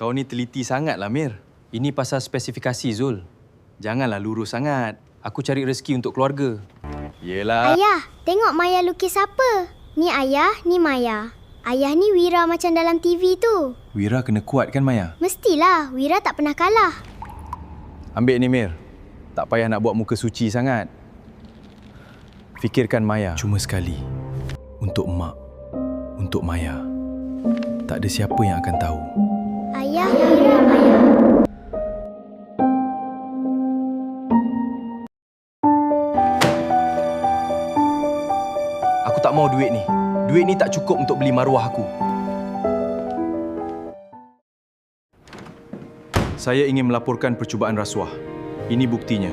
Kau ni teliti sangatlah, Mir. Ini pasal spesifikasi, Zul. Janganlah lurus sangat. Aku cari rezeki untuk keluarga. Yelah. Ayah, tengok Maya lukis apa? Ni ayah, ni Maya. Ayah ni Wira macam dalam TV tu. Wira kena kuat kan, Maya? Mestilah, Wira tak pernah kalah. Ambil ni, Mir. Tak payah nak buat muka suci sangat. Fikirkan Maya cuma sekali. Untuk mak. Untuk Maya. Tak ada siapa yang akan tahu. Ayah, Wira, Maya. Aku tak mau duit ni. Duit ni tak cukup untuk beli maruah aku. Saya ingin melaporkan percubaan rasuah. Ini buktinya.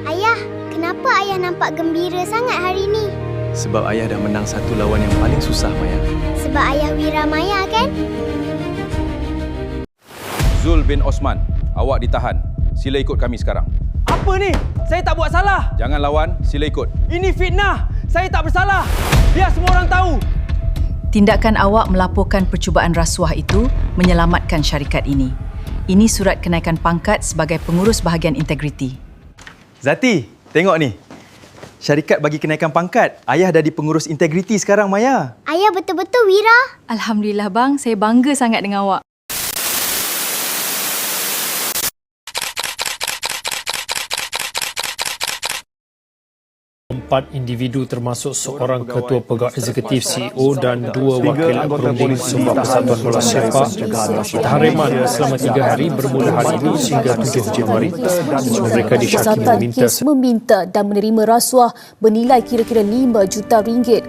Ayah, kenapa ayah nampak gembira sangat hari ni? Sebab ayah dah menang satu lawan yang paling susah, Maya. Sebab ayah Wira Maya kan? Zul bin Osman, awak ditahan. Sila ikut kami sekarang. Apa ni? Saya tak buat salah. Jangan lawan, sila ikut. Ini fitnah. Saya tak bersalah. Biar semua orang tahu. Tindakan awak melaporkan percubaan rasuah itu menyelamatkan syarikat ini. Ini surat kenaikan pangkat sebagai pengurus bahagian integriti. Zati, tengok ni. Syarikat bagi kenaikan pangkat. Ayah dah di pengurus integriti sekarang, Maya. Ayah betul-betul Wira? Alhamdulillah bang, saya bangga sangat dengan awak. Empat individu termasuk seorang ketua pegawai eksekutif CEO dan dua wakil perunding Sebuah Persatuan Bola Sepak ditahan selama 3 hari bermula hari ini sehingga 7 Januari. Mereka disyaki meminta dan menerima rasuah bernilai kira-kira 5 juta ringgit.